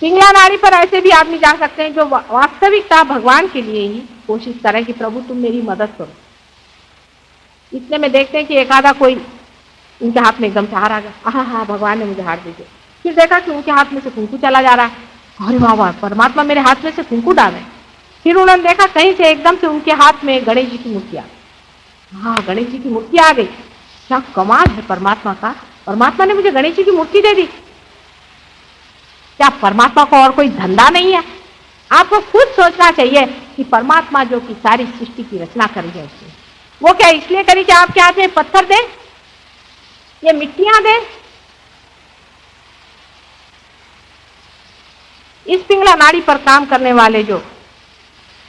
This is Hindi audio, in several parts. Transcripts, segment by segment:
पिंगला नाड़ी पर ऐसे भी आदमी जा सकते हैं जो वास्तविकता भगवान के लिए ही कोशिश करें कि प्रभु तुम मेरी मदद करो। इतने में देखते हैं कि एक आधा कोई उनके हाथ में एकदम से हार आ गया, हाँ हाँ भगवान ने मुझे हार दी। फिर देखा कि उनके हाथ में से कुंकू चला जा रहा है, अरे वाह वाह परमात्मा मेरे हाथ में से कुंकू डाले। फिर उन्होंने देखा कहीं से एकदम से उनके हाथ में गणेश जी की मूर्ति आ गई। हाँ गणेश जी की मूर्ति आ गई, क्या कमाल है परमात्मा का, परमात्मा ने मुझे गणेश जी की मूर्ति दे दी। क्या परमात्मा को और कोई धंधा नहीं है? आपको खुद सोचना चाहिए कि परमात्मा जो कि सारी सृष्टि की रचना करी है उसने, वो क्या इसलिए करी कि आपके हाथ में पत्थर दे, ये मिट्टियां दे? इस पिंगला नाड़ी पर काम करने वाले जो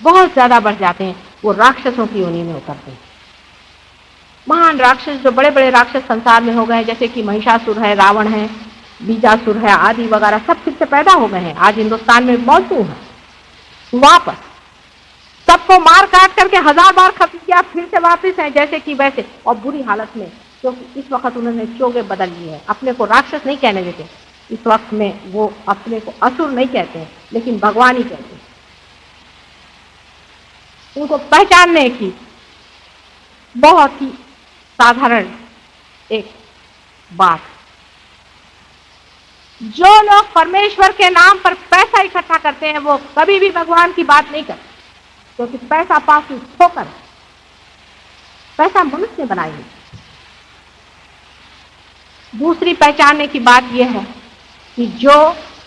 बहुत ज्यादा बढ़ जाते हैं वो राक्षसों की योनि में उतरते हैं। महान राक्षस जो बड़े बड़े राक्षस संसार में हो गए, जैसे कि महिषासुर है, रावण है, बीजासुर है आदि वगैरह, सब फिर से पैदा हो गए हैं, आज हिंदुस्तान में मौजूद है। वापस सबको मार काट करके 1000 बार खत्म किया, फिर से वापस है जैसे कि वैसे, और बुरी हालत में, क्योंकि इस वक्त उन्होंने चोगे बदल लिए हैं। अपने को राक्षस नहीं कहने देते इस वक्त में, वो अपने को असुर नहीं कहते हैं लेकिन भगवान ही कहते हैं। उनको पहचानने की बहुत ही साधारण एक बात, जो लोग परमेश्वर के नाम पर पैसा इकट्ठा करते हैं वो कभी भी भगवान की बात नहीं करते, क्योंकि पैसा पासू ठोकर, पैसा मनुष्य ने बनाई है। दूसरी पहचानने की बात यह है कि जो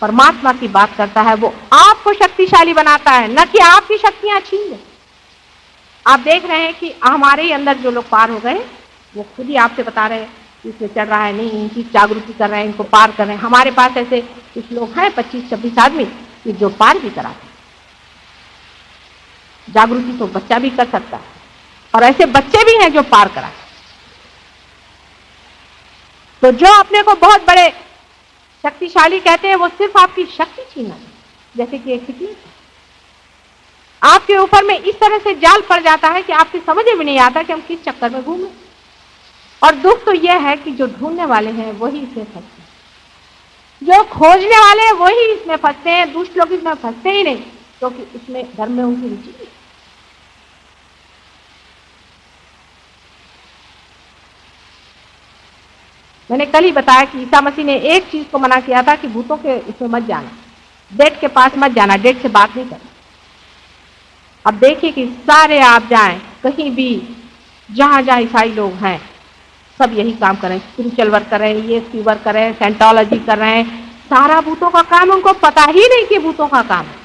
परमात्मा की बात करता है वो आपको शक्तिशाली बनाता है, न कि आपकी शक्तियां छीन ले। आप देख रहे हैं कि हमारे ही अंदर जो लोग पार हो गए वो खुद ही आपसे बता रहे हैं इसमें चढ़ रहा है, नहीं इनकी जागृति कर रहे हैं, इनको पार कर रहे हैं। हमारे पास ऐसे कुछ लोग हैं 25-26 आदमी कि जो पार भी कराते हैं। जागृति तो बच्चा भी कर सकता है, और ऐसे बच्चे भी हैं जो पार कराते। तो जो अपने को बहुत बड़े शक्तिशाली कहते हैं वो सिर्फ आपकी शक्ति छीना है। जैसे कि एक सिकली आपके ऊपर में इस तरह से जाल पड़ जाता है कि आपकी समझ में नहीं आता कि हम किस चक्कर में घूमें। और दुख तो यह है कि जो ढूंढने वाले हैं वही इसमें फंसते हैं, जो खोजने वाले हैं वही इसमें फंसते हैं, दुष्ट लोग इसमें फंसते ही नहीं, क्योंकि तो उसमें धर्म में उनकी रुचि है। मैंने कल ही बताया कि ईसा मसीह ने एक चीज को मना किया था कि भूतों के इसमें मत जाना, डेट के पास मत जाना, डेट से बात नहीं करना। अब देखिए कि सारे आप जाएं कहीं भी, जहां जहां ईसाई लोग हैं सब यही काम कर रहे हैं, स्पिरिचुअल वर्क कर रहे हैं, ये फीवर कर रहे हैं, सेंटोलॉजी कर रहे हैं, सारा भूतों का काम। उनको पता ही नहीं कि भूतों का काम है।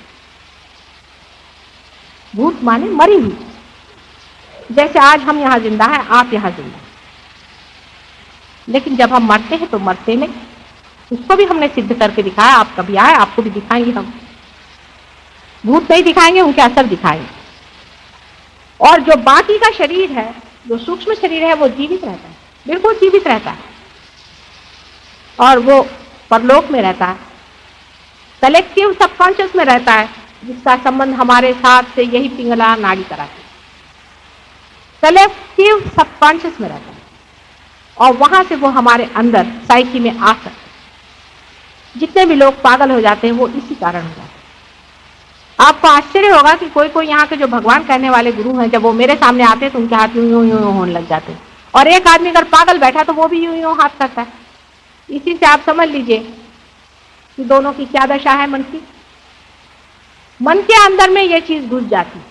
भूत माने मरी हुई, जैसे आज हम यहां जिंदा हैं, आप यहां जिंदा हैं, लेकिन जब हम मरते हैं तो मरते नहीं। उसको भी हमने सिद्ध करके दिखाया, आप कभी आए आपको भी दिखाएंगे हम। भूत नहीं दिखाएंगे, उनके असर दिखाएंगे। और जो बाकी का शरीर है, जो सूक्ष्म शरीर है, वो जीवित रहता है, बिल्कुल जीवित रहता है, और वो परलोक में रहता है, कलेक्टिव सबकॉन्शियस में रहता है, जिसका संबंध हमारे साथ से यही पिंगला नाड़ी कराती है। कलेक्टिव सबकॉन्शियस में रहता है, और वहां से वो हमारे अंदर साइकी में आ सकते हैं। जितने भी लोग पागल हो जाते हैं वो इसी कारण हो जाते हैं। आपको आश्चर्य होगा कि कोई कोई यहाँ के जो भगवान कहने वाले गुरु हैं, जब वो मेरे सामने आते हैं तो उनके हाथ यूं यूं यूं होने लग जाते हैं, और एक आदमी अगर पागल बैठा तो वो भी यूं यूं हाथ करता है। इसी से आप समझ लीजिए कि दोनों की क्या दशा है मन की। मन के अंदर में ये चीज घुस जाती है,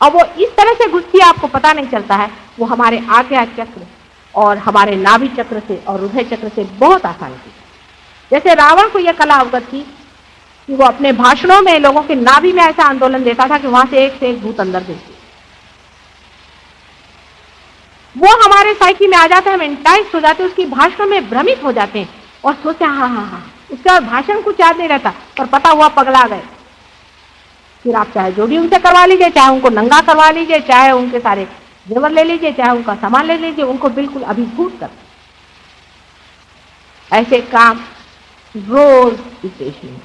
और वो इस तरह से घुसती है आपको पता नहीं चलता है। वो हमारे आज्ञा चक्र और हमारे नाभि चक्र से और हृदय चक्र से बहुत आसानी थी। जैसे रावण को यह कला अवगत थी कि वो अपने भाषणों में लोगों के नाभि में ऐसा आंदोलन देता था कि वहां से एक भूत अंदर घुसती। वो हमारे साइकी में आ जाता है, हम एंटाइज हो जाते हैं, उसकी भाषणों में भ्रमित हो जाते हैं और सोचते हैं हाँ हाँ हाँ, उसके बाद भाषण कुछ याद नहीं रहता और पता हुआ पगला गए। फिर आप चाहे जो भी उनसे करवा लीजिए, चाहे उनको नंगा करवा लीजिए, चाहे उनके सारे जेवर ले लीजिए, चाहे उनका सामान ले लीजिए, उनको बिल्कुल अभिभूत कर। ऐसे काम रोज इस देश में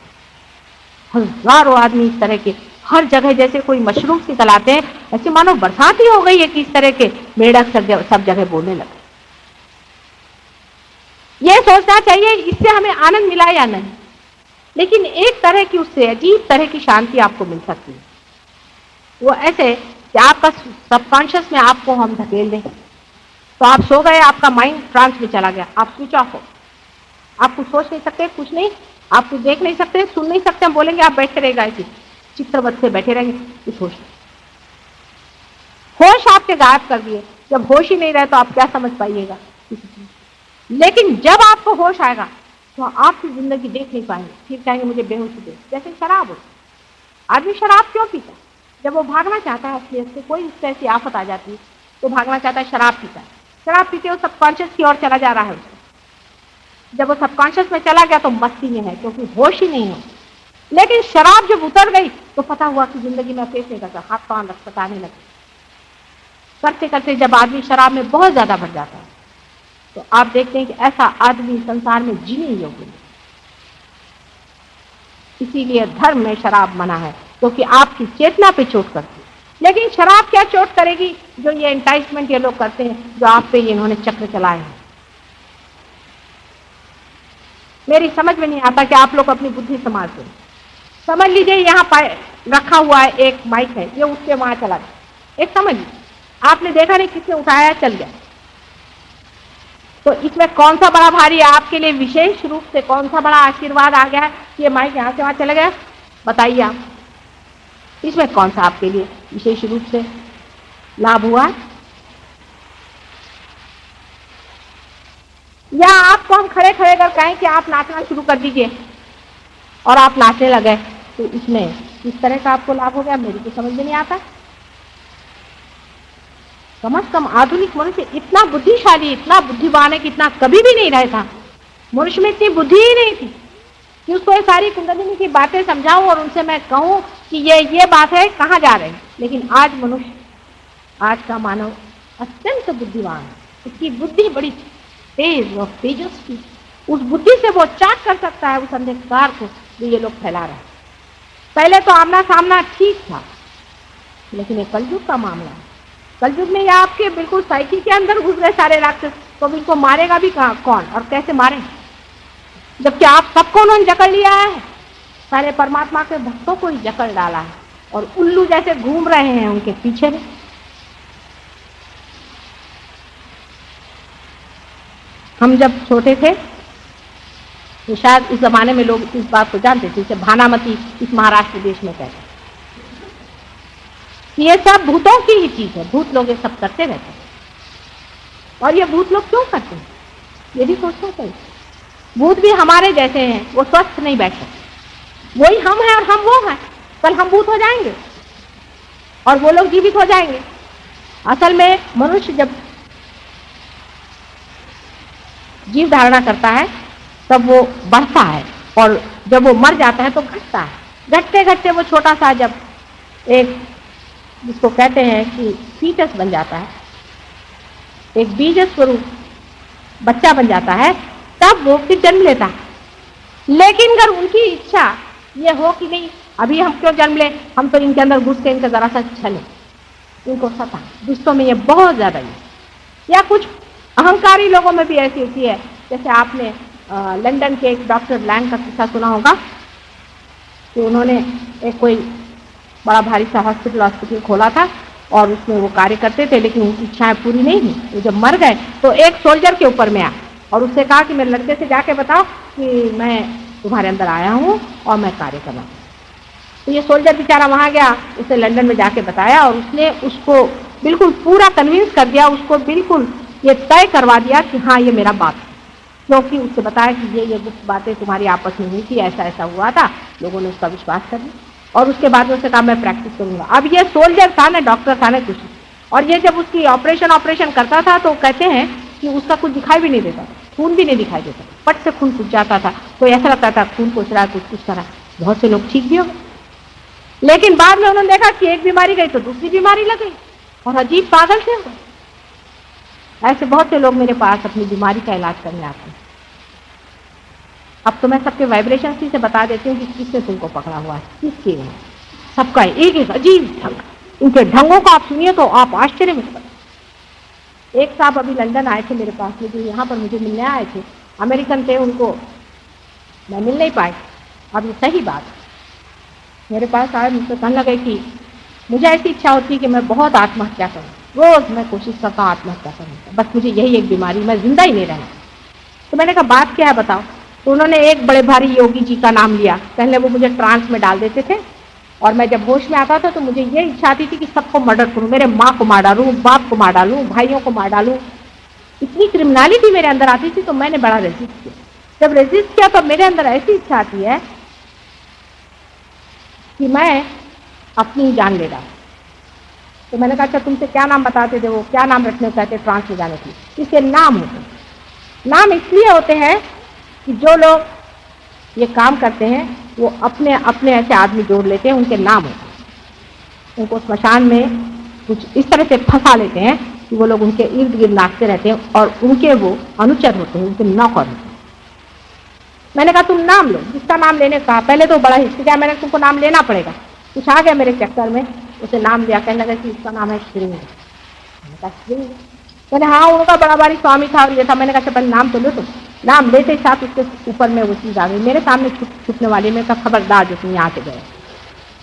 हजारों आदमी इस तरह के हर जगह जैसे कोई मशरूम निकल आते हैं, ऐसे मानो बरसात ही हो गई है कि इस तरह के मेढक सब जगह बोलने लगे। ये सोचना चाहिए इससे हमें आनंद मिला या नहीं, लेकिन एक तरह की उससे अजीब तरह की शांति आपको मिल सकती है। वो ऐसे कि आपका सबकॉन्शियस में आपको हम धकेल दें, तो आप सो गए, आपका माइंड ट्रांस में चला गया, आप स्विच ऑफ हो, आप कुछ सोच नहीं सकते, कुछ नहीं, आप कुछ देख नहीं सकते, सुन नहीं सकते, हम बोलेंगे आप बैठे रहेगा ऐसे चित्रवत से बैठे रहेंगे, कुछ होश नहीं। होश आपके गायब कर दिए, जब होश ही नहीं रहे तो आप क्या समझ पाइएगा किसी चीज। लेकिन जब आपको होश आएगा तो आपकी जिंदगी देख नहीं पाएंगे, फिर कहेंगे मुझे बेहोशी दे। जैसे शराब हो, आदमी शराब क्यों पीता है? जब वो भागना चाहता है असलियत से, कोई उससे ऐसी आफत आ जाती है तो भागना चाहता है, शराब पीता है। शराब पीते वो सबकॉन्शियस की ओर चला जा रहा है उसका। जब वो सबकॉन्शियस में चला गया तो मस्ती में है, क्योंकि होश ही नहीं है। लेकिन शराब जब उतर गई तो पता हुआ कि जिंदगी में फेस नहीं करता, हाथ पांव लटपटाने लगे। करते करते जब आदमी शराब में बहुत ज्यादा भर जाता है तो आप देखते हैं कि ऐसा आदमी संसार में जीने योग्य नहीं। इसीलिए धर्म में शराब मना है, क्योंकि आपकी चेतना पे चोट करती है। लेकिन शराब क्या चोट करेगी? जो ये एंटाइसमेंट ये लोग करते हैं, जो आप पे इन्होंने चक्र चलाए हैं। मेरी समझ में नहीं आता कि आप लोग अपनी बुद्धि संभालते हैं। समझ लीजिए यहाँ रखा हुआ है एक माइक है, ये उसके वहां चला गया, एक समझ लीजिए आपने देखा नहीं किसने उठाया, चल गया। तो इसमें कौन सा बड़ा भारी है आपके लिए? विशेष रूप से कौन सा बड़ा आशीर्वाद आ गया कि ये माइक यहां से वहां चला गया? बताइए आप, इसमें कौन सा आपके लिए विशेष रूप से लाभ हुआ? या आपको हम खड़े खड़े कर कहें कि आप नाचना शुरू कर दीजिए और आप नाचने लगे, तो इसमें किस तरह का आपको लाभ हो गया? मेरी तो समझ में नहीं आता। कम से कम आधुनिक मनुष्य इतना बुद्धिशाली, इतना बुद्धिमान है कि इतना कभी भी नहीं रहा था। मनुष्य में इतनी बुद्धि ही नहीं थी कि उसको ये सारी कुंडलिनी की बातें समझाऊं और उनसे मैं कहूं कि ये बात है, कहाँ जा रहे हैं। लेकिन आज मनुष्य, आज का मानव अत्यंत बुद्धिमान है, उसकी बुद्धि बड़ी तेज और तेजस्वी, उस बुद्धि से वो चाक कर सकता है उस अंधकार को जो ये लोग फैला रहे हैं। पहले तो आमना सामना ठीक था, लेकिन ये कलयुग का मामला है। कलयुग में ये आपके बिल्कुल साइकी के अंदर घुस गए सारे राक्षस, तो इनको मारेगा भी कौन और कैसे मारे? जबकि आप सबको उन्होंने जकड़ लिया है, सारे परमात्मा के भक्तों को ही जकड़ डाला है और उल्लू जैसे घूम रहे हैं उनके पीछे में। हम जब छोटे थे तो शायद उस जमाने में लोग इस बात को जानते थे, जैसे भानामती इस महाराष्ट्र देश में कहते हैं, ये सब भूतों की ही चीज है, भूत लोग ये सब करते रहते हैं। और ये भूत लोग क्यों करते हैं ये भी सोचना चाहिए। भूत भी हमारे जैसे हैं, वो स्वस्थ नहीं बैठ सकते। वही हम हैं और हम वो हैं। कल हम भूत हो जाएंगे और वो लोग जीवित हो जाएंगे। असल में मनुष्य जब जीव धारणा करता है तब वो बढ़ता है, और जब वो मर जाता है तो घटता है। घटते घटते वो छोटा सा जब एक, जिसको कहते हैं कि फीटस बन जाता है, एक बीज स्वरूप बच्चा बन जाता है, तब वो फिर जन्म लेता है। लेकिन अगर उनकी इच्छा ये हो कि नहीं अभी हम क्यों जन्म ले, हम तो इनके अंदर घुस के इनका जरा सा छले, इनको सता। दुष्टों में ये बहुत ज्यादा है, या कुछ अहंकारी लोगों में भी ऐसी होती है। जैसे आपने लंदन के एक डॉक्टर लैंग का किस्सा सुना होगा कि उन्होंने एक कोई बड़ा भारी सा हॉस्पिटल खोला था और उसमें वो कार्य करते थे, लेकिन उनकी इच्छाएं पूरी नहीं हुई। वो जब मर गए तो एक सोल्जर के ऊपर में आया और उससे कहा कि मेरे लड़के से जाके बताओ कि मैं तुम्हारे अंदर आया हूँ और मैं कार्य कर रहा हूँ। तो ये सोल्जर बेचारा वहाँ गया, उसे लंदन में जाके बताया और उसने उसको बिल्कुल पूरा कन्विंस कर दिया, उसको बिल्कुल ये तय करवा दिया कि हाँ ये मेरा बाप है, क्योंकि उससे बताया कि ये गुप्त बातें तुम्हारी आपस में हुई थी, ऐसा ऐसा हुआ था। लोगों ने उसका विश्वास कर लिया और उसके बाद उसने कहा मैं प्रैक्टिस करूंगा। अब ये सोल्जर था ना, डॉक्टर था ना कुछ, और ये जब उसकी ऑपरेशन करता था तो कहते हैं कि उसका कुछ दिखाई भी नहीं देता, खून भी नहीं दिखाई देता, पट से खून सूख जाता था। तो ऐसा लगता था खून पोछ रहा है, कुछ करा। बहुत से लोग ठीक भी हो गए, लेकिन बाद में उन्होंने देखा कि एक बीमारी गई तो दूसरी बीमारी लग गई और अजीब पागल से हो गए। ऐसे बहुत से लोग मेरे पास अपनी बीमारी का इलाज करने आते हैं। अब तो मैं सबके वाइब्रेशन से बता देती हूँ कि किसने तुमको पकड़ा हुआ है, किसके है। सबका एक एक अजीब ढंग, इनके ढंगों को आप सुनिए तो आप आश्चर्य में पड़े। एक साहब अभी लंदन आए थे मेरे पास में, जो यहाँ पर मुझे मिलने आए थे, अमेरिकन थे, उनको मैं मिल नहीं पाई। अब ये सही बात मेरे पास आए, मुझसे कहने लगे कि मुझे ऐसी इच्छा होती है कि मैं बहुत आत्महत्या करूँ, रोज मैं कोशिश करता हूँ आत्महत्या करने की, बस मुझे यही एक बीमारी, मैं जिंदा ही नहीं रहना। तो मैंने कहा बात क्या है बताओ। तो उन्होंने एक बड़े भारी योगी जी का नाम लिया। पहले वो मुझे ट्रांस में डाल देते थे और मैं जब होश में आता था तो मुझे ये इच्छा आती थी कि सबको मर्डर करूं, मेरे माँ को मार डालूं, बाप को मार डालूं, भाइयों को मार डालूं। इतनी क्रिमिनलिटी मेरे अंदर आती थी। तो मैंने बड़ा रेजिस्ट किया। जब रेजिस्ट किया तो मेरे अंदर ऐसी इच्छा आती है कि मैं अपनी जान ले डालूं। तो मैंने कहा अच्छा तुमसे क्या नाम बताते थे, वो क्या नाम रखने को कहते ट्रांस में जाने की। इसके नाम होते हैं। नाम इसलिए होते हैं कि जो लोग ये काम करते हैं वो अपने अपने ऐसे आदमी जोड़ लेते हैं, उनके नाम होते हैं। उनको स्मशान में कुछ इस तरह से फंसा लेते हैं कि वो लोग उनके इर्द गिर्द नाचते रहते हैं और उनके वो अनुचर होते हैं, उनके नौकर होते हैं। मैंने कहा तुम नाम लो, जिसका नाम लेने का। पहले तो बड़ा हिचकिचाया, मैंने तुमको नाम लेना पड़ेगा। कुछ आ गया मेरे चक्कर में, उसे नाम लिया। कहने लगा कि इसका नाम है श्रृंग। मैंने कहा श्रृंग? मैंने हाँ, उनका बड़ा भारी स्वामी था और ये था। मैंने कहा पहले नाम तो लो। तो नाम लेते साथ उसके ऊपर में वो चीज आ गई मेरे सामने छुपने वाली। मैं कहा खबरदार जो तुम यहाँ से गए।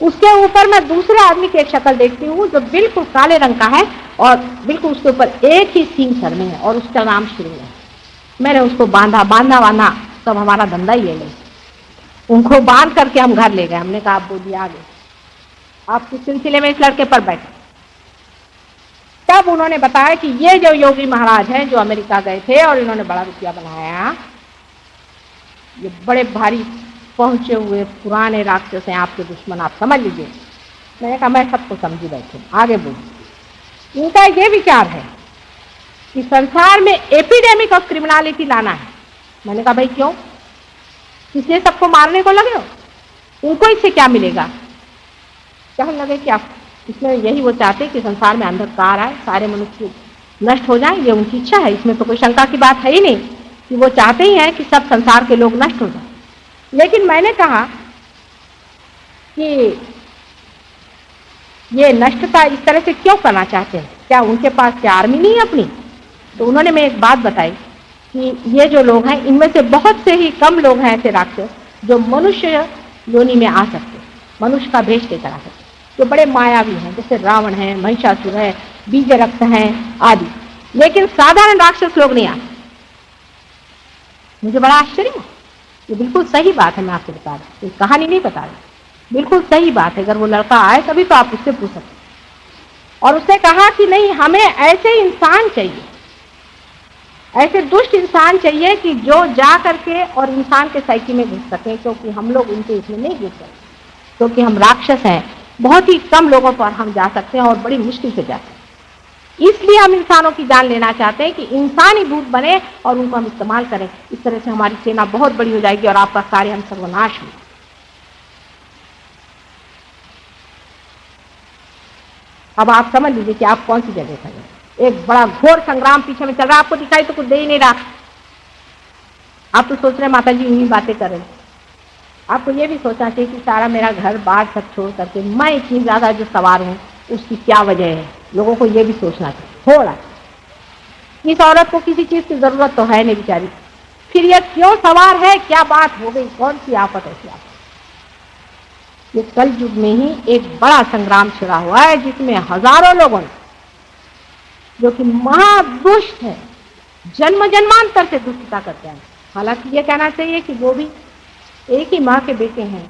उसके ऊपर मैं दूसरे आदमी की एक शक्ल देखती हूँ जो बिल्कुल काले रंग का है और बिल्कुल उसके ऊपर एक ही सींग सर में है और उसका नाम श्रृंग है। मैंने उसको बांधा सब हमारा धंधा ही ले गए। उनको बांध करके हम घर ले गए। हमने कहा आप बोलिए आगे, आप किस सिलसिले में इस लड़के पर बैठे। तब उन्होंने बताया कि ये जो योगी महाराज हैं जो अमेरिका गए थे और इन्होंने बड़ा रुपया बनाया, ये बड़े भारी पहुंचे हुए पुराने राक्षस हैं, आपके दुश्मन, आप समझ लीजिए। मैंने कहा मैं सबको समझी बैठे, आगे बोलिए। इनका ये विचार है कि संसार में एपिडेमिक ऑफ क्रिमिनलिटी लाना है। मैंने कहा भाई क्यों, इसलिए सबको मारने को लगे हो, उनको इससे क्या मिलेगा। कहने लगे कि आप इसमें यही वो चाहते कि संसार में अंधकार आए, सारे मनुष्य नष्ट हो जाएं, ये उनकी इच्छा है। इसमें तो कोई शंका की बात है ही नहीं कि वो चाहते ही हैं कि सब संसार के लोग नष्ट हो जाएं। लेकिन मैंने कहा कि ये नष्टता इस तरह से क्यों करना चाहते हैं, क्या उनके पास क्या आर्मी नहीं है अपनी। तो उन्होंने मैं एक बात बताई कि ये जो लोग हैं इनमें से बहुत से ही कम लोग हैं ऐसे राक्षस जो मनुष्य योनि में आ सकते, मनुष्य का भेष लेकर आ सकते, जो बड़े मायावी हैं, जैसे रावण है, महिषासुर है, बीजरक्त हैं आदि। लेकिन साधारण राक्षस लोग नहीं आते। मुझे बड़ा आश्चर्य है। ये बिल्कुल सही बात है, मैं आपको बता रही हूँ, कहानी नहीं बता रही, बिल्कुल सही बात है। अगर वो लड़का आए तभी तो आप उससे पूछ सकते। और उसने कहा कि नहीं, हमें ऐसे इंसान चाहिए, ऐसे दुष्ट इंसान चाहिए कि जो जा करके और इंसान के साइकी में घुस सके, क्योंकि हम लोग उनके इसमें नहीं घुस सकते, क्योंकि हम राक्षस हैं। बहुत ही कम लोगों पर हम जा सकते हैं और बड़ी मुश्किल से जा सकते हैं। इसलिए हम इंसानों की जान लेना चाहते हैं कि इंसानी भूत बने और उनको हम इस्तेमाल करें। इस तरह से हमारी सेना बहुत बड़ी हो जाएगी और आपका कार्य हम सर्वनाश हो। अब आप समझ लीजिए कि आप कौन सी जगह खड़े हैं। एक बड़ा घोर संग्राम पीछे में चल रहा है, आपको दिखाई तो कुछ दे ही नहीं रहा। आप तो सोच रहे माता जी यही बातें करें। आपको ये भी सोचना चाहिए कि सारा मेरा घर बार सब छोड़ करके मैं इतनी ज्यादा जो सवार हूँ उसकी क्या वजह है। लोगों को ये भी सोचना चाहिए थोड़ा। इस औरत को किसी चीज की जरूरत तो है नहीं बेचारी, फिर ये क्यों सवार है, क्या बात हो गई, कौन सी आफत ऐसी आफत। ये कल युग में ही एक बड़ा संग्राम छिड़ा हुआ है जिसमें हजारों लोगों ने, जो कि महादुष्ट है, जन्म जन्मांतर से दुष्टता करते हैं। हालांकि ये कहना चाहिए कि वो भी एक ही माँ के बेटे हैं।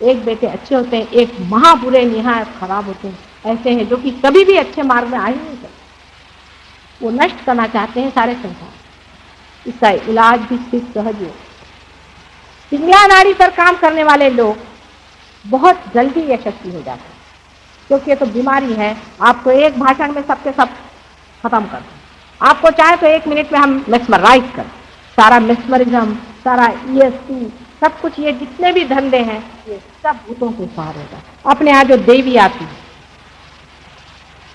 एक बेटे अच्छे होते हैं, एक महाबुरे निहायत खराब होते हैं। ऐसे हैं जो कि कभी भी अच्छे मार्ग में आ ही नहीं सकते। वो नष्ट करना चाहते हैं सारे संसार। इसका इलाज भी सिर्फ सहज है। पिंगला नाड़ी पर काम करने वाले लोग बहुत जल्दी यशस्वी हो जाते हैं, क्योंकि ये तो बीमारी है। आपको एक भाषण में सबके सब खत्म कर दें। आपको चाहे तो 1 मिनट में हम मेस्मराइज कर, सारा मेस्मरिज्म, सारा ESP, सब कुछ, ये जितने भी धंधे हैं ये सब भूतों के सहारे होगा। अपने यहाँ जो देवी आती है,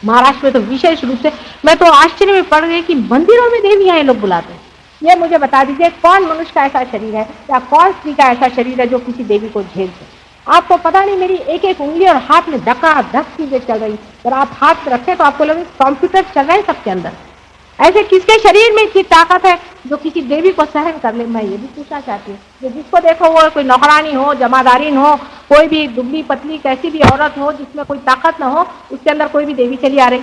महाराष्ट्र में तो विशेष रूप से, मैं तो आश्चर्य में पड़ गई कि मंदिरों में देवियां ये लोग बुलाते हैं। ये मुझे बता दीजिए कौन मनुष्य का ऐसा शरीर है या कौन स्त्री का ऐसा शरीर है जो किसी देवी को झेल सके। आपको पता नहीं, मेरी एक एक उंगली और हाथ में धक्का धक चीजें चल रही। अगर आप हाथ रखें तो आपको लगे कंप्यूटर चल रहे हैं सबके अंदर। ऐसे किसके शरीर में इतनी ताकत है जो किसी देवी को सहन कर ले? मैं ये भी पूछना चाहती हूँ। जो जिसको देखो वो कोई नौकरानी हो, जमादारीन हो, कोई भी दुबली पतली कैसी भी औरत हो जिसमें कोई ताकत ना हो, उसके अंदर कोई भी देवी चली आ रही।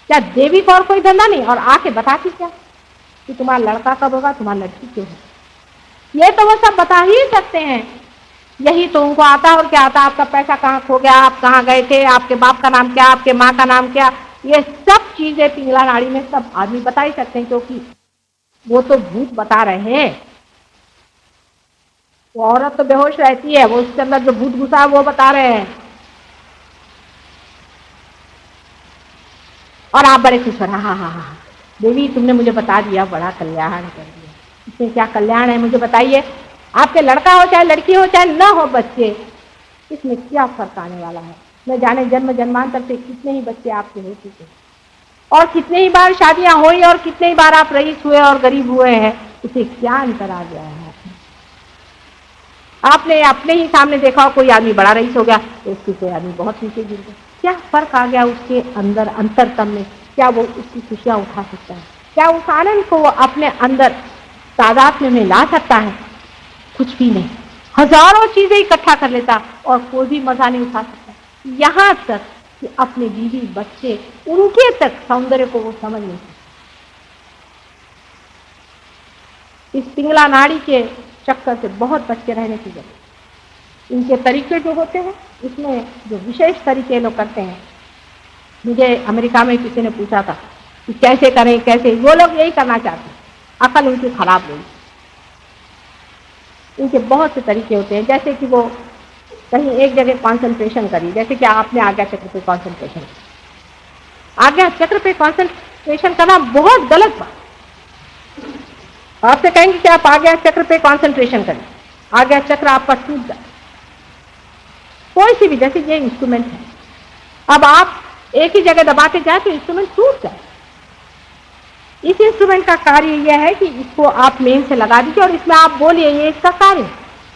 क्या देवी को और कोई धंधा नहीं? और आके बताती क्या कि तुम्हारा लड़का कब होगा, तुम्हारा लड़की क्यों है? ये तो वो सब बता ही सकते हैं। यही तो उनको आता। और क्या आता? आपका पैसा कहाँ खो गया, आप कहाँ गए थे, आपके बाप का नाम क्या, आपके माँ का नाम क्या, ये सब चीजें पिंगला नाड़ी में सब आदमी बता ही सकते हैं, क्योंकि वो तो भूत बता रहे हैं। वो औरत तो बेहोश रहती है, वो उसके अंदर जो भूत घुसा है वो बता रहे हैं। और आप बड़े खुश हो रहे, हाँ हाँ हाँ देवी तुमने मुझे बता दिया, बड़ा कल्याण कर दिया। इसमें क्या कल्याण है मुझे बताइए? आपके लड़का हो चाहे लड़की हो चाहे न हो बच्चे, इसमें क्या फर्क आने वाला है? न जाने जन्म जन्मांतर से कितने ही बच्चे आपके हो चुके और कितने ही बार शादियां हुई और कितने ही बार आप रईस हुए और गरीब हुए हैं, उसे क्या अंतर आ गया है? आपने अपने ही सामने देखा कोई आदमी बड़ा रईस हो गया तो उसकी कोई आदमी बहुत नीचे गिर गया। क्या फर्क आ गया उसके अंदर अंतरतम में? क्या वो उसकी खुशियां उठा सकता है? क्या उस आनंद को वो अपने अंदर तादाद में ला सकता है? कुछ भी नहीं। हजारों चीजें इकट्ठा कर लेता और कोई भी मजा नहीं उठा सकता। यहां तक कि अपने बीवी बच्चे उनके तक सौंदर्य को वो समझ नहीं सकते। इस पिंगला नाड़ी के चक्कर से बहुत बच्चे रहने की जरूरत। इनके तरीके जो होते हैं, इसमें जो विशेष तरीके लोग करते हैं, मुझे अमेरिका में किसी ने पूछा था कि कैसे करें कैसे, वो लोग यही करना चाहते हैं, अकल उनकी खराब हुई। इनके बहुत से तरीके होते हैं, जैसे कि वो कहीं एक जगह कॉन्सेंट्रेशन करी, जैसे कि आपने आज्ञा चक्र पे कॉन्सेंट्रेशन, आज्ञा चक्र पे कॉन्सेंट्रेशन करना बहुत गलत बात। आपसे कहेंगे कि आप आज्ञा चक्र पे कॉन्सेंट्रेशन करें, आज्ञा चक्र आपका टूट जाए। कोई सी भी, जैसे ये इंस्ट्रूमेंट है, अब आप एक ही जगह दबाते जाए तो इंस्ट्रूमेंट टूट जाए। इस इंस्ट्रूमेंट का कार्य यह है कि इसको आप मेन से लगा दीजिए और इसमें आप बोलिए, ये इसका कार्य।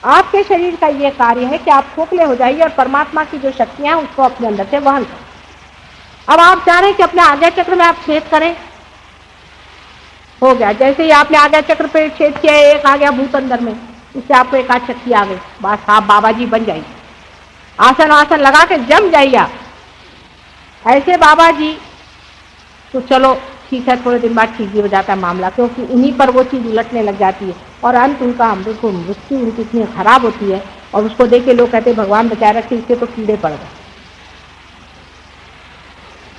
आपके शरीर का ये कार्य है कि आप खोखले हो जाइए और परमात्मा की जो शक्तियां हैं उसको अपने अंदर से वहन करें। अब आप चाह रहे हैं कि अपने आज्ञा चक्र में आप छेद करें, हो गया। जैसे ही आपने आज्ञा चक्र पे छेद किया, एक आ गया भूत अंदर में, उससे आपको एक आध शक्ति आ गई, बस आप बाबा जी बन जाइए, आसन आसन लगा के जम जाइए आप ऐसे बाबा जी। तो चलो ठीक है, थोड़े दिन बाद ठीक भी हो जाता है मामला, क्योंकि उन्हीं पर वो चीज उलटने लग जाती है और अंत उनका बिल्कुल मृत्यु उनकी इतनी खराब होती है और उसको देख के लोग कहते हैं भगवान बचाए रखे, इसके तो कीड़े पड़ गए।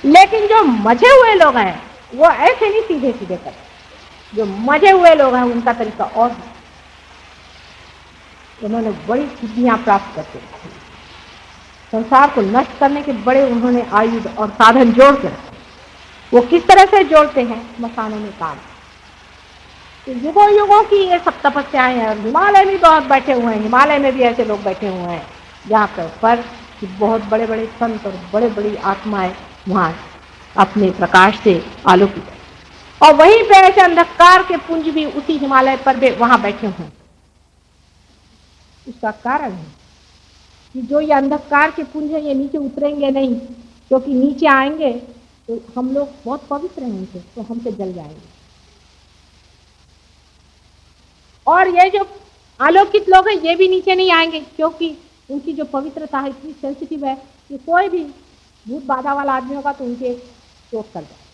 लेकिन जो मजे हुए लोग हैं वो ऐसे नहीं सीधे सीधे करते। जो मजे हुए लोग हैं उनका तरीका और है, उन्होंने बड़ी सिद्धियां प्राप्त करके रखी, संसार को नष्ट करने के बड़े उन्होंने आयुध और साधन जोड़ के रखे। वो किस तरह से जोड़ते हैं? मसानों में काम। तो युगों युगों की ये सब तपस्याएं हैं। हिमालय में बहुत बैठे हुए हैं, हिमालय में भी ऐसे लोग बैठे हुए हैं जहाँ पर बहुत बड़े बड़े संत और बड़े बड़ी आत्माएं वहाँ अपने प्रकाश से आलोकित है। और वहीं पे ऐसे अंधकार के पुंज भी उसी हिमालय पर भी वहां बैठे हुए हैं। उसका कारण है कि जो ये अंधकार के पुंज है ये नीचे उतरेंगे नहीं, क्योंकि नीचे आएंगे तो हम लोग बहुत पवित्र हैं उनसे, तो हमसे जल जाएंगे। और ये जो आलोकित लोग हैं ये भी नीचे नहीं आएंगे, क्योंकि उनकी जो पवित्रता है इतनी सेंसिटिव है कि कोई भी भूत बाधा वाला आदमी होगा तो उनके चोट कर जाए।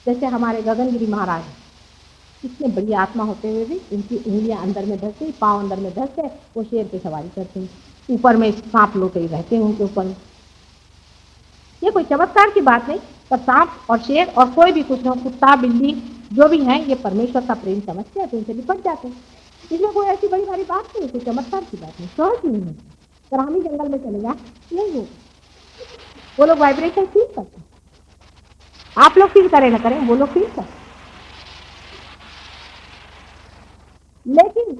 जैसे हमारे गगनगिरी महाराज इतने बड़ी आत्मा होते हुए भी उनकी उंगलियां अंदर में धंसती, पांव अंदर में धंसते, वो शेर पे सवारी करते हैं, ऊपर में सांप लोटे रहते हैं उनके ऊपर। ये कोई चमत्कार की बात नहीं, पर सांप और शेर और कोई भी कुछ हो, कुत्ता बिल्ली जो भी है, ये परमेश्वर का प्रेम समझते हैं तो उनसे निपट जाते हैं। इसमें कोई ऐसी बड़ी भारी बात नहीं, कोई चमत्कार की बात नहीं, सहज नहीं है। अगर हम ही जंगल में चले जाए नहीं हो, वो लोग वाइब्रेशन फील करते हैं, आप लोग फील करें ना करें, वो लोग फील करते। लेकिन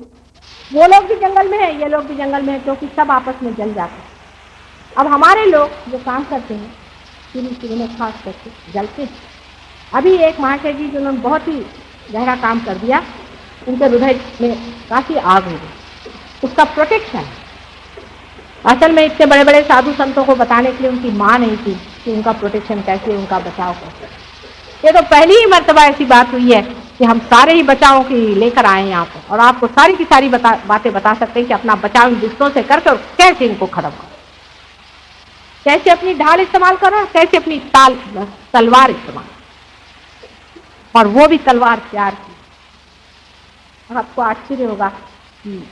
वो लोग भी जंगल में है, ये लोग भी जंगल में है, क्योंकि सब आपस में जल जाते हैं। अब हमारे लोग जो काम करते हैं शुरू में खास करके जलते हैं। अभी एक महाशय जी जिन्होंने बहुत ही गहरा काम कर दिया, उनके हृदय में काफी आग हो गई, उसका प्रोटेक्शन। असल में इतने बड़े बड़े साधु संतों को बताने के लिए उनकी माँ नहीं थी, कि उनका प्रोटेक्शन कैसे, उनका बचाव कैसे। ये तो पहली ही मर्तबा ऐसी बात हुई है कि हम सारे ही बचाव की लेकर आए यहाँ पर, और आपको सारी की सारी बातें बता सकते हैं कि अपना बचाव इन दुष्टों से करके और कैसे इनको खत्म करो, कैसे अपनी ढाल इस्तेमाल करो, कैसे अपनी तलवार इस्तेमाल, और वो भी तलवार प्यार की। आपको आश्चर्य होगा कि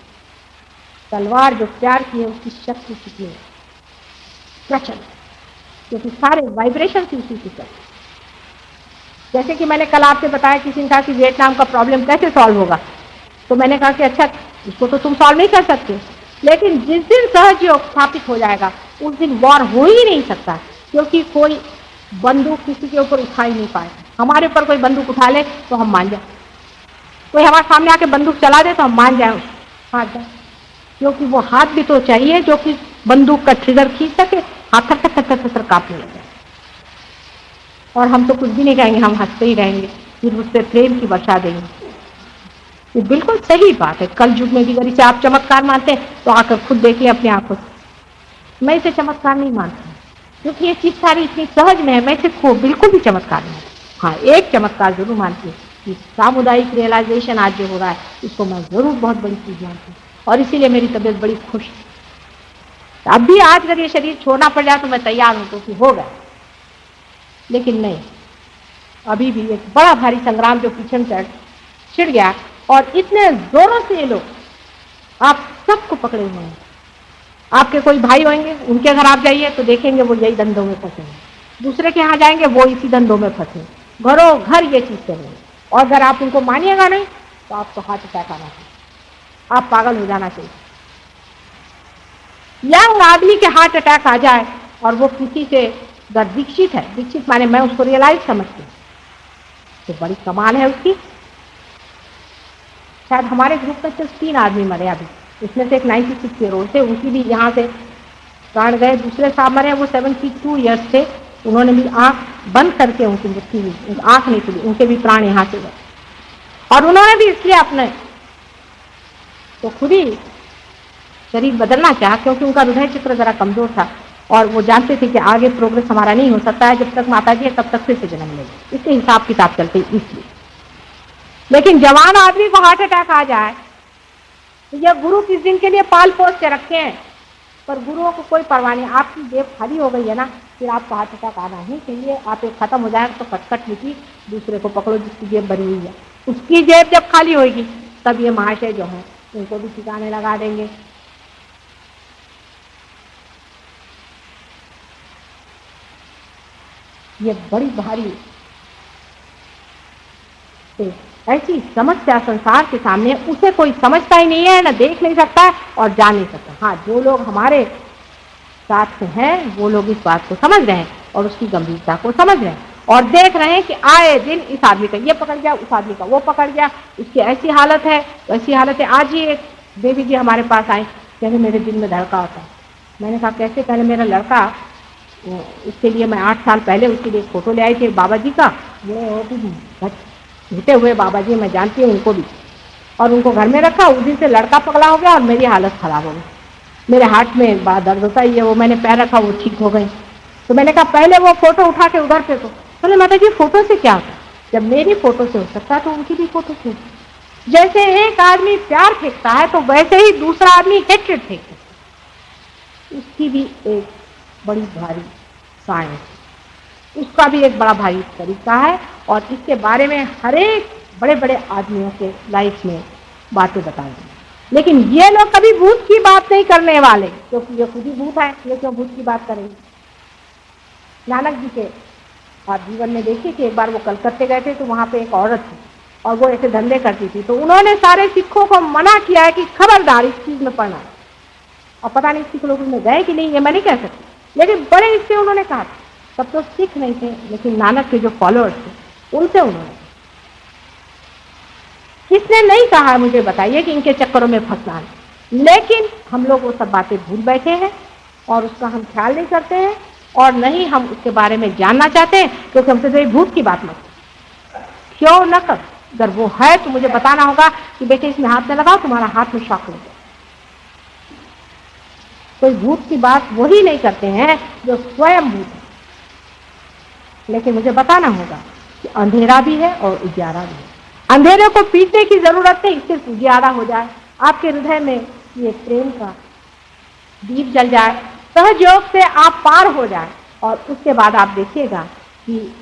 तलवार जो प्यार की है उसकी शक्ति कितनी है, प्रचंड, क्योंकि सारे वाइब्रेशन की उसी की शक्ति। जैसे कि मैंने कल आपसे बताया, किसी ने कहा कि वियतनाम का प्रॉब्लम कैसे सॉल्व होगा, तो मैंने कहा कि अच्छा इसको तो तुम सॉल्व नहीं कर सकते, लेकिन जिस दिन सहयोग स्थापित हो जाएगा उस दिन वॉर हो ही नहीं सकता, क्योंकि कोई बंदूक किसी के ऊपर उठा ही नहीं पाएगा। हमारे ऊपर कोई बंदूक उठा ले तो हम मान जाए, कोई हमारे सामने आके बंदूक चला दे तो हम मान जाए, हाथ जाए, क्योंकि वो हाथ भी तो चाहिए जो कि बंदूक का ट्रिगर खींच सके, हाथ थर थर थर थर कांपने लगे। और हम तो कुछ भी नहीं कहेंगे, हम हंसते ही रहेंगे, फिर उससे प्रेम की वर्षा देंगे। ये बिल्कुल सही बात है। कल युग में भी अगर इसे आप चमत्कार मानते हैं तो आकर खुद देख लें अपनी आंखों से। मैं इसे चमत्कार नहीं मानती, क्योंकि ये चीज सारी इतनी सहज में है, मैं इसे बिल्कुल भी चमत्कार नहीं। हाँ, एक चमत्कार जरूर मानती हूँ कि सामुदायिक रियलाइजेशन आज जो हो रहा है इसको मैं जरूर बहुत बड़ी चीज मानती हूँ, और इसीलिए मेरी तबीयत बड़ी खुश है। अब भी आज अगर ये शरीर छोड़ना पड़ जाए तो मैं तैयार हूं, क्योंकि हो गया, लेकिन नहीं, अभी भी एक बड़ा भारी संग्राम जो पीछे से छिड़ गया, और इतने जोरों से ये लोग आप सबको पकड़े हुए हैं। आपके कोई भाई होंगे, उनके घर आप जाइए तो देखेंगे वो यही धंधों में फंसे हैं, दूसरे के यहाँ जाएंगे वो इसी धंधों में फंसे, घरों घर ये चीज कर रहे हैं। और अगर आप उनको मानिएगा नहीं तो आपको हार्ट अटैक आना चाहिए, आप पागल हो जाना चाहिए। यंग आदमी के हार्ट अटैक आ जाए और वो किसी से अगर दीक्षित है, दीक्षित माने मैं उसको रियलाइज समझती हूँ, तो बड़ी कमाल है उसकी। शायद हमारे ग्रुप में सिर्फ 3 आदमी मरे अभी, इसमें से एक 96 ईयर ओल्ड थे, उनकी भी यहाँ से प्राण गए। दूसरे साहब मरे, वो 72 ईयर्स थे, उन्होंने भी आंख बंद करके उनकी मृत्यु हुई, आंख नहीं खुली, उनके भी प्राण यहाँ से गए। और उन्होंने भी इसलिए अपने तो खुद ही शरीर बदलना चाहा, क्योंकि उनका हृदय चक्र जरा कमजोर था, और वो जानते थे कि आगे प्रोग्रेस हमारा नहीं हो सकता है, जब तक माता जी है तब तक फिर से जन्म लेंगे, इसके हिसाब किताब चलते इसलिए। लेकिन जवान आदमी को हार्ट अटैक आ जाए तो यह गुरु किस दिन के लिए पाल पोस के रखे हैं, पर गुरुओं को कोई परवाह नहीं। आपकी जेब खाली हो गई है ना, फिर आपको हार्ट अटैक आना ही चाहिए। आप एक खत्म हो जाए तो खटखट लिखी, दूसरे को पकड़ो जिसकी जेब भरी हुई है, उसकी जेब जब खाली होगी तब ये महाशय जो है उनको भी ठिकाने लगा देंगे। ये बड़ी भारी ऐसी समस्या संसार के सामने, उसे कोई समझता ही नहीं है, ना देख नहीं सकता है और जान नहीं सकता। हाँ, जो लोग हमारे साथ हैं वो लोग इस बात को समझ रहे हैं और उसकी गंभीरता को समझ रहे हैं, और देख रहे हैं कि आए दिन इस आदमी का ये पकड़ गया, उस आदमी का वो पकड़ गया, उसकी ऐसी हालत है वैसी हालत है। आज ही एक देवी जी हमारे पास आए, कहने मेरे दिल में धड़का होता है। मैंने कहा कैसे? कहने मेरा लड़का, इसके लिए मैं 8 साल पहले उसके लिए फोटो ले आई थी बाबा जी का, वो घुटे हुए बाबा जी, मैं जानती हूँ उनको भी, और उनको घर में रखा। उस दिन से लड़का पगला हो गया और मेरी हालत खराब हो गई, मेरे हाथ में बड़ा दर्द होता ही है, वो मैंने पैर रखा वो ठीक हो गई। तो मैंने कहा पहले वो फोटो उठा के उधर फेंको। बोले माता जी फोटो से क्या होता? जब मेरी फोटो से हो सकता है तो उनकी भी फोटो से। जैसे एक आदमी प्यार फेंकता है तो वैसे ही दूसरा आदमी हेट्रेड फेंकता है, उसकी भी एक बड़ी भारी साइंस, उसका भी एक बड़ा भारी तरीका है, और इसके बारे में हर एक बड़े बड़े आदमियों के लाइफ में बातें बताएंगे। लेकिन ये लोग कभी भूत की बात नहीं करने वाले, क्योंकि ये खुद ही भूत है, ये क्यों भूत की बात करेंगे। नानक जी के आप जीवन में देखिए कि एक बार वो कलकत्ते गए थे, तो वहां पे एक औरत थी और वो ऐसे धंधे करती थी, तो उन्होंने सारे सिखों को मना किया है कि खबरदार इस चीज में पढ़ना। और पता नहीं सिख लोग उसमें गए कि नहीं, ये मैं नहीं कह सकती, लेकिन बड़े इससे उन्होंने कहा। तब तो सिख नहीं थे, लेकिन नानक के जो फॉलोअर्स थे उनसे उन्होंने, किसने नहीं कहा मुझे बताइए कि इनके चक्करों में फंसना है। लेकिन हम लोग वो सब बातें भूल बैठे हैं और उसका हम ख्याल नहीं करते हैं, और नहीं हम उसके बारे में जानना चाहते हैं, क्योंकि हमसे तो ये भूत की बात मत क्यों न कर। अगर वो है तो मुझे बताना होगा कि बेटे इसमें हाथ न लगाओ, तुम्हारा हाथ में शॉक लगे। कोई भूत की बात वही नहीं करते हैं जो स्वयं भूत है। लेकिन मुझे बताना होगा कि अंधेरा भी है और उजियारा भी है। अंधेरे को पीटने की जरूरत नहीं, सिर्फ उजियारा हो जाए, आपके हृदय में ये प्रेम का दीप जल जाए, सहज योग से आप पार हो जाए, और उसके बाद आप देखिएगा कि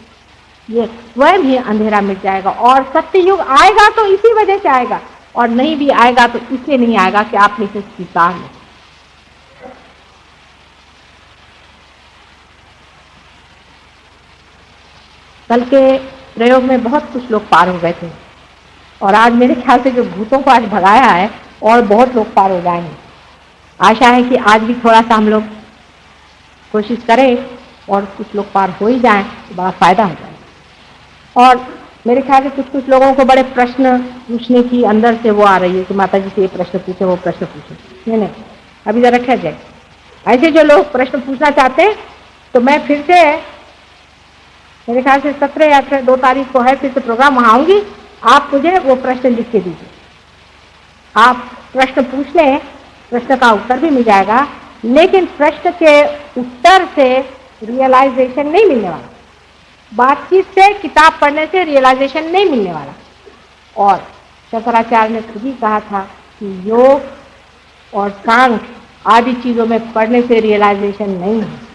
ये स्वयं ही अंधेरा मिट जाएगा। और सत्य युग आएगा तो इसी वजह से आएगा, और नहीं भी आएगा तो इसलिए नहीं आएगा कि आपने इसे स्वीकार नहीं। कल के प्रयोग में बहुत कुछ लोग पार हो गए थे, और आज मेरे ख्याल से जो भूतों को आज भगाया है और बहुत लोग पार हो जाएंगे। आशा है कि आज भी थोड़ा सा हम लोग कोशिश करें और कुछ लोग पार हो ही जाएं तो बड़ा फायदा हो जाए। और मेरे ख्याल से कुछ लोगों को बड़े प्रश्न पूछने की अंदर से वो आ रही है कि माता जी से ये प्रश्न पूछे, वो प्रश्न पूछे। नहीं, अभी जरा रखा जाए। ऐसे जो लोग प्रश्न पूछना चाहते हैं तो मैं फिर से, मेरे ख्याल से 17 या 2 तारीख को है, फिर से प्रोग्राम वहाँ आऊँगी। आप मुझे वो प्रश्न लिख के दीजिए। आप प्रश्न पूछ लें, प्रश्न का उत्तर भी मिल जाएगा, लेकिन प्रश्न के उत्तर से रियलाइजेशन नहीं मिलने वाला, बातचीत से, किताब पढ़ने से रियलाइजेशन नहीं मिलने वाला। और शंकराचार्य ने खुद ही कहा था कि योग और सांख्य आदि चीज़ों में पढ़ने से रियलाइजेशन नहीं है।